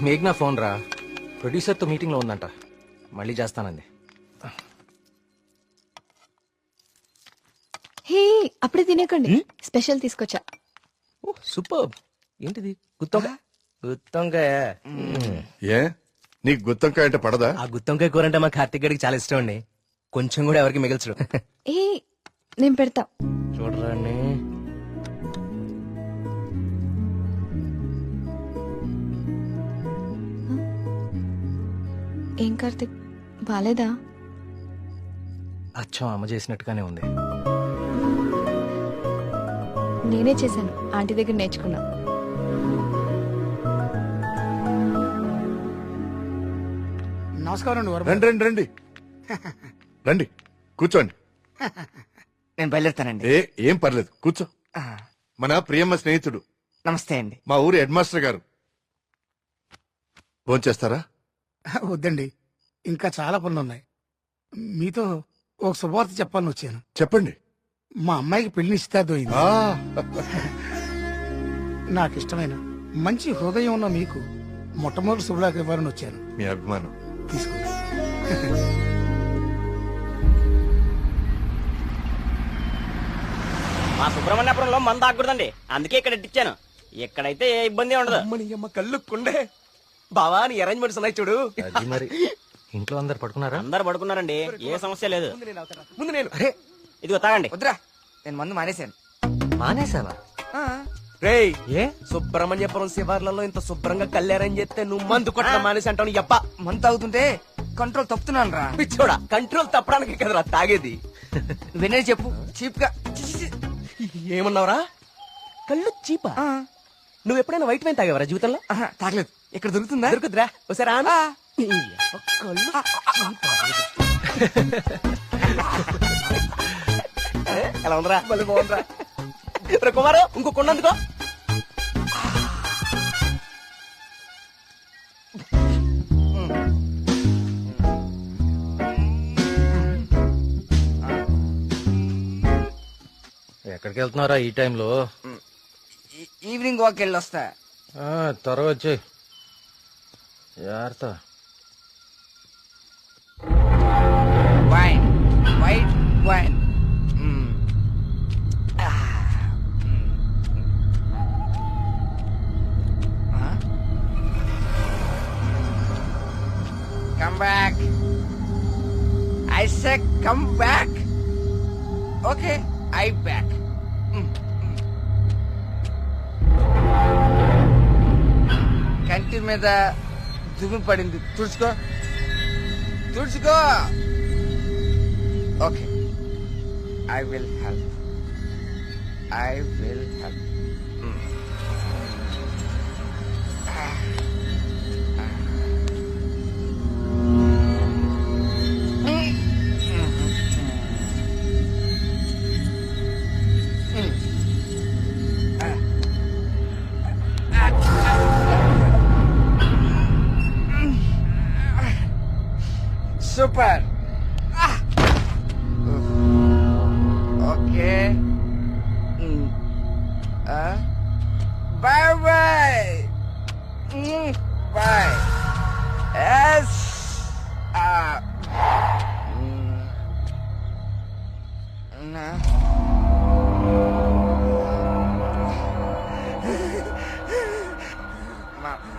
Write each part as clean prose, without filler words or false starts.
మేఘ్నా phone రా, ప్రొడ్యూసర్తో మీటింగ్లో ఉందంట, మళ్ళీ చేస్తానంది. హే అప్పుడే తినేకండి, స్పెషల్ తీసుకొచ్చా. ఓ సూపర్. ఏంటిది? గుత్తొంకాయ. గుత్తొంకాయ. ఏ నీకు గుత్తొంకాయ అంటే పడదా? ఆ గుత్తొంకాయ కూర అంటే మా కార్తిక్ గడికి చాలా ఇష్టం అండి. కొంచెం కూడా ఎవరికి మిగల్చడు. ఏ నేను పెడతా. చూడరాని. ఏం కార్తిక్, బాలేదా? అచ్చం అమ్మ చేసినట్టుగానే ఉంది. నేనే చేశాను, ఆంటీ దగ్గర నేర్చుకున్నా. నమస్కారం. రండి రండి రండి రండి కూర్చోండి. నేను బయలుదేరుతానండి. ఏం పర్లేదు కూర్చో. మన ప్రియమ్మ స్నేహితుడు, నమస్తే అండి. మా ఊరి హెడ్ మాస్టర్ గారు. భోంచేస్తారా? వద్దండి, ఇంకా చాలా పనులు ఉన్నాయి. మీతో ఒక శుభవార్త చెప్పాలని వచ్చాను. చెప్పండి. మా అమ్మాయికి పెళ్లి నిశ్చితార్థమైంది. ఆ, నాకు ఇష్టమైన మంచి హృదయం ఉన్న మీకు మొట్టమొదటి శుభలాకి ఇవ్వాలని వచ్చాను. మీ అభిమానం. తీసుకో. మా సుబ్రహ్మణ్యపురంలో మంద ఆగకూడదండి, అందుకే ఇక్కడ ఇట్టించాను. ఇక్కడైతే ఏ ఇబ్బంది ఉండదు. అమ్మని అమ్మ కళ్ళు కుండే. బావా నీ అరేంజ్మెంట్స్ ఉన్నాయి చూడు. అది మరి ఇంట్లో అందరు పడుకున్నారా? అందరు పడుకున్నారండి, ఏ సమస్య లేదు. ముందు నేను. అరే ఇదిగో తాగండి. వద్దురా, నేను మందు మానేశాను. మానేసావా? రేయ్, ఏ సుబ్రహ్మణ్యపురం శివార్లలో ఇంత శుభ్రంగా కళ్యాణం చేస్తే నువ్వు మందు కొట్ట మానేసి అంటావు. యప్ప మందు తాగుతుంటే కంట్రోల్ తప్పుతున్నాను రా. పిచ్చోడా, కంట్రోల్ తప్పడానికి కదరా తాగేది. వినే చెప్పు చీప్ గా. ఏమన్నావురా? కళ్ళు చీపా? నువ్వు ఎప్పుడైనా వైట్ వైన్ తాగేవరా జీవితంలో? తాగలేదు. ఇక్కడ దొరుకుతుందా? దొరుకుతురా ఒకసారి ఆను. ఎలా ఉందిరా? మళ్ళీ బాగుందిరా. రే కుమారు, ఇంకో కొండందుకో. ఎక్కడికి వెళ్తున్నారా ఈ టైంలో? ఈవినింగ్ వాక్ వెళ్ళి వస్తా. త్వరగా వచ్చి జాగ్రత్త. Wine, white wine. Come back. I said come back. Okay, I back. కంటి మీద దుమ్ము పడింది, తుడుచుకో తుడుచుకో. Okay, I will help. I will help. Super. Okay. Bye bye. Bye. Yes.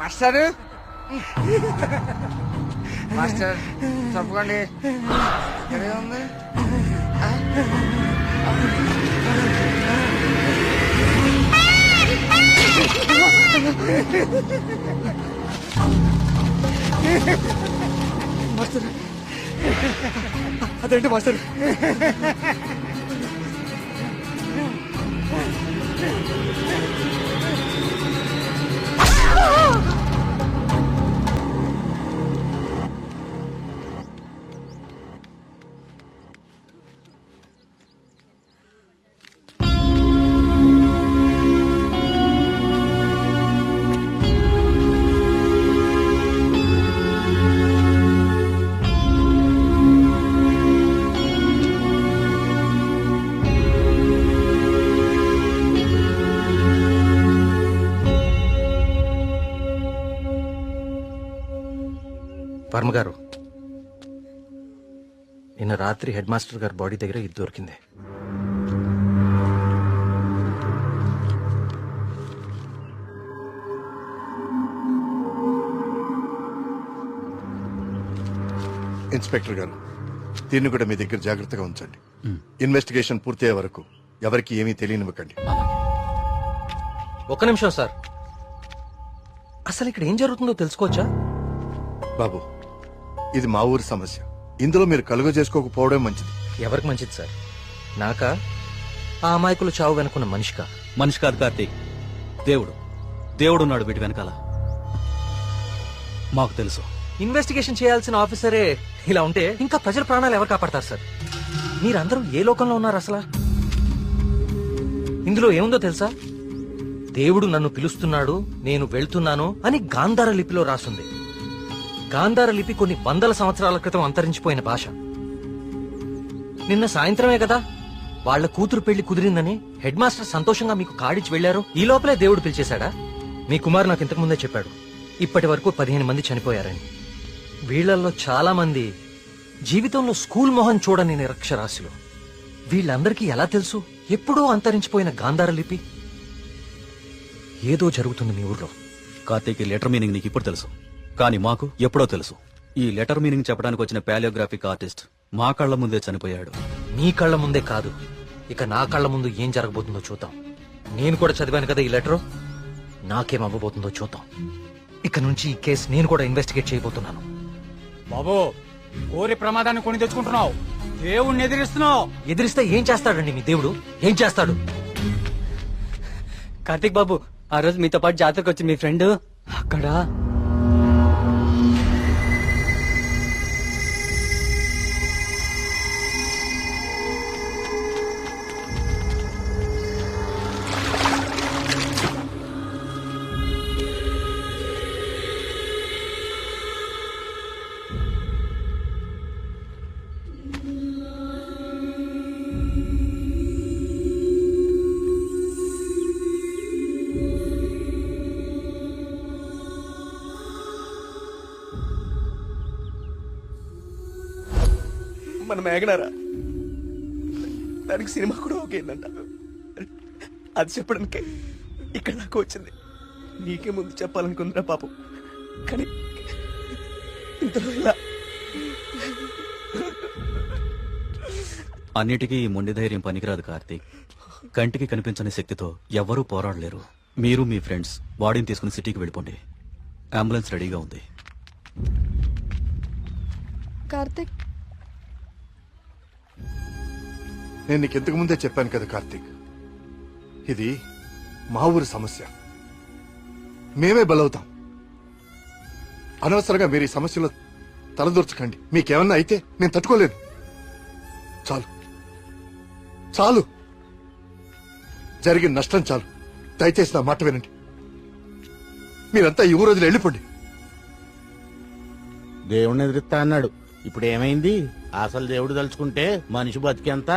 Master, master తప్పకండి. ఇక్కడే ఉంది. మాస్టర్, అదేంటి మాస్టర్? వర్మ గారు, నిన్న రాత్రి హెడ్ మాస్టర్ గారి బాడీ దగ్గర ఇది దొరికింది. ఇన్స్పెక్టర్ గారు, దీన్ని కూడా మీ దగ్గర జాగ్రత్తగా ఉంచండి. ఇన్వెస్టిగేషన్ పూర్తయ్యే వరకు ఎవరికి ఏమీ తెలియనివ్వకండి. ఒక్క నిమిషం సార్, అసలు ఇక్కడ ఏం జరుగుతుందో తెలుసుకోవచ్చా? బాబు, ఇది మా ఊరి సమస్య. ఇందులో మీరు కలుగ చేసుకోకపోవడం మంచిది. ఎవరికి మంచిది సార్? నాకా, ఆ అమాయకులు చావు వెనుకున్న మనిషికా? మనిషి కాదు కార్తీక్, దేవుడున్నాడు వీటి వెనకాల. మాకు తెలుసు. ఇన్వెస్టిగేషన్ చేయాల్సిన ఆఫీసరే ఇలా ఉంటే ఇంకా ప్రజల ప్రాణాలు ఎవరు కాపాడతారు సార్? మీరందరూ ఏ లోకంలో ఉన్నారు అసలు? ఇందులో ఏముందో తెలుసా? దేవుడు నన్ను పిలుస్తున్నాడు, నేను వెళ్తున్నాను అని గాంధార లిపిలో రాసుంది. గాంధార లిపి కొన్ని వందల సంవత్సరాల క్రితం అంతరించిపోయిన భాష. నిన్న సాయంత్రమే కదా వాళ్ల కూతురు పెళ్లి కుదిరిందని హెడ్ మాస్టర్ సంతోషంగా మీకు కాడిచి వెళ్లారు. ఈ లోపలే దేవుడు పిలిచేశాడా? మీ కుమారు నాకు ఇంతకు ముందే చెప్పాడు, ఇప్పటి వరకు 15 మంది చనిపోయారని. వీళ్లలో చాలా మంది జీవితంలో స్కూల్ మొహం చూడని నిరక్షరాస్యులు. వీళ్ళందరికీ ఎలా తెలుసు ఎప్పుడో అంతరించిపోయిన గాంధార లిపి? ఏదో జరుగుతుంది మీ ఊర్లో. కార్తీక్, ఈ లెటర్ మీనింగ్ నీకు ఇప్పుడు తెలుసు, కానీ మాకు ఎప్పుడో తెలుసు. ఈ లెటర్ మీనింగ్ చెప్పడానికి వచ్చిన పాలియోగ్రాఫిక్ ఆర్టిస్ట్ మా కళ్ల ముందే చనిపోయాడు. నీ కళ్ల ముందే కాదు, ఇక నా కళ్ల ముందు ఏం జరగబోతుందో చూద్దాం. నేను కూడా చదివాను కదా ఈ లెటరు, నాకేం అవ్వబోతుందో చూద్దాం. ఇక నుంచి ఈ కేసు నేను కూడా ఇన్వెస్టిగేట్ చేయబోతున్నాను. బాబు, కోరి ప్రమాదాన్ని కొని తెచ్చుకుంటున్నావు, దేవుణ్ణి ఎదిరిస్తున్నావు. ఎదిరిస్తే ఏం చేస్తాడండి మీ దేవుడు? ఏం చేస్తాడు? కార్తీక్ బాబు, ఆ రోజు మీతో పాటు జాతరకు వచ్చింది మీ ఫ్రెండ్, అక్కడ మన మేఘనారా, దానికి సినిమా కూడా ఓకేందంట. అది చెప్పడానికే ఇక్కడ నాకు వచ్చింది. నీకే ముందు చెప్పాలనుకుందిరా పాపం, కానీ ఇంతలో ఇలా. అన్నిటికీ ఈ మొండి ధైర్యం పనికిరాదు కార్తీక్. కంటికి కనిపించని శక్తితో ఎవ్వరూ పోరాడలేరు. మీరు మీ ఫ్రెండ్స్ బాడీని తీసుకుని సిటీకి వెళ్ళిపోండి. అంబులెన్స్ రెడీగా ఉంది. కార్తిక్, నేను నీకు ఇంతకు ముందే చెప్పాను కదా కార్తీక్, ఇది మా ఊరి సమస్య. మేమే బలవుతాం. అనవసరంగా మీరు ఈ సమస్యలో తలదూర్చకండి. మీకేమన్నా అయితే నేను తట్టుకోలేను. చాలు చాలు, జరిగిన నష్టం చాలు. దయచేసి నా మాట వినండి. మీరంతా ఈ ఊరు వదిలి వెళ్ళిపోండి. దేవుణ్ణి ఎదిరిస్తా అన్నాడు, ఇప్పుడు ఏమైంది? అసలు దేవుడు తలుచుకుంటే మనిషి బతికేంత.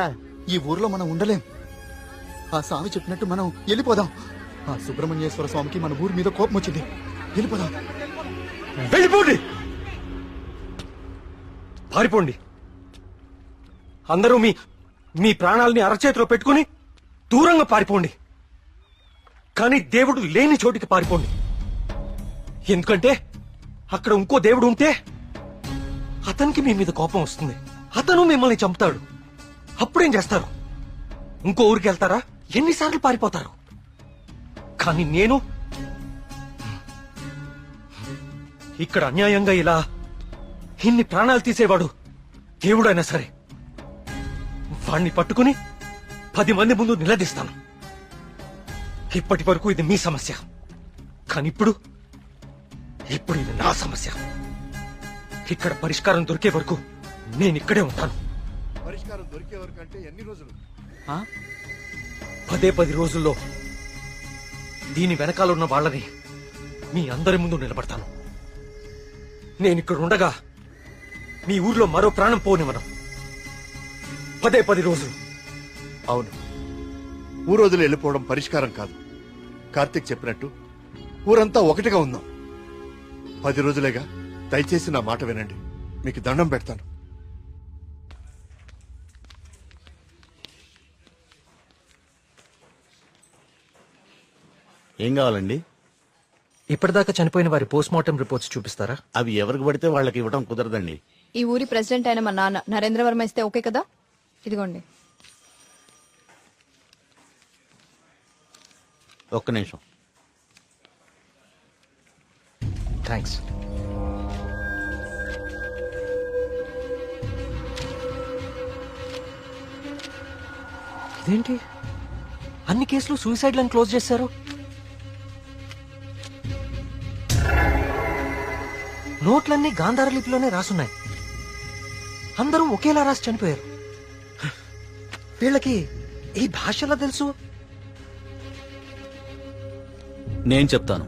ఈ ఊర్లో మనం ఉండలేం. ఆ స్వామి చెప్పినట్టు మనం వెళ్ళిపోదాం. ఆ సుబ్రహ్మణ్యేశ్వర స్వామికి మన ఊరి మీద కోపం వచ్చింది. వెళ్ళిపోదాం. వెళ్ళిపోండి, పారిపోండి. అందరూ మీ మీ ప్రాణాలని అరచేతిలో పెట్టుకుని దూరంగా పారిపోండి. కానీ దేవుడు లేని చోటికి పారిపోండి. ఎందుకంటే అక్కడ ఇంకో దేవుడు ఉంటే అతనికి మీ మీద కోపం వస్తుంది. అతను మిమ్మల్ని చంపుతాడు. అప్పుడేం చేస్తారు? ఇంకో ఊరికి వెళ్తారా? ఎన్నిసార్లు పారిపోతారు? కానీ నేను ఇక్కడ అన్యాయంగా ఇలా ఇన్ని ప్రాణాలు తీసేవాడు దేవుడైనా సరే వాణ్ణి పట్టుకుని 10 మంది ముందు నిలదీస్తాను. ఇప్పటి వరకు ఇది మీ సమస్య, కానీ ఇప్పుడు ఇది నా సమస్య. ఇక్కడ పరిష్కారం దొరికే వరకు నేను ఇక్కడే ఉంటాను. పరిష్కారం దొరికే వరకు అంటే ఎన్ని రోజులు? 10 రోజుల్లో దీని వెనకాల ఉన్న వాళ్ళని మీ అందరి ముందు నిలబడతాను. నేను ఇక్కడ ఉండగా మీ ఊర్లో మరో ప్రాణం పోనివ్వను. 10 రోజులు. అవును, ఊరు వదిలి వెళ్ళిపోవడం పరిష్కారం కాదు. కార్తీక్ చెప్పినట్టు ఊరంతా ఒకటిగా ఉందాం. 10 రోజులేగా, దయచేసి నా మాట వినండి, మీకు దండం పెడతాను. ఏం కావాలండి? ఇప్పటిదాకా చనిపోయిన వారి పోస్ట్ మార్టం రిపోర్ట్స్ చూపిస్తారా? అవి ఎవరికి పడితే వాళ్ళకి ఇవ్వడం కుదరదండి. ఈ ఊరి ప్రెసిడెంట్ అయిన మా నాన్న నరేంద్ర వర్మ ఇస్తే ఓకే కదా? ఇదిగోండి. ఒక్క నిమిషం. థ్యాంక్స్. ఇదేంటి అన్ని కేసులు సూసైడ్లను క్లోజ్ చేశారు? నోట్లన్నీ గాంధార లిపిలోనే రాసున్నాయి. అందరూ ఒకేలా రాసి చనిపోయారు. వీళ్ళకి ఈ భాషలా తెలుసు? నేను చెప్తాను.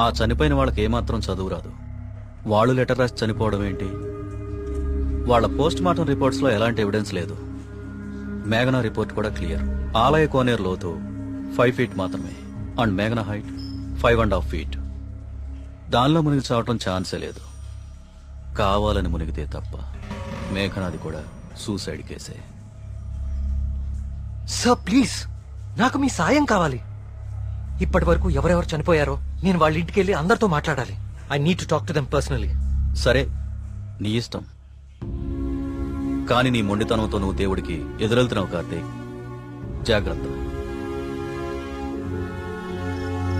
ఆ చనిపోయిన వాళ్ళకి ఏమాత్రం చదువు రాదు. వాళ్ళు లెటర్ రాసి చనిపోవడం ఏంటి? వాళ్ళ పోస్ట్ మార్టం రిపోర్ట్స్ లో ఎలాంటి ఎవిడెన్స్ లేదు. మేఘనా రిపోర్ట్ కూడా క్లియర్. ఆలయ కోనేరు లోతు 5 feet మాత్రమే, అండ్ మేఘనా హైట్ 5.5 feet. దానిలో మునిగి చావటం ఛాన్సే లేదు. కావాలని మునిగితే తప్ప. మేఘనాది కూడా సూసైడ్ కేసే. సార్ ప్లీజ్, నాకు మీ సాయం కావాలి. ఇప్పటి వరకు ఎవరెవరు చనిపోయారో నేను వాళ్ళ ఇంటికి వెళ్ళి అందరితో మాట్లాడాలి. I need to talk to them personally. సరే, నీ ఇష్టం. కానీ నీ మొండితనంతో నువ్వు దేవుడికి ఎదురెళ్తున్నావు కార్తీక్. జాగ్రత్త.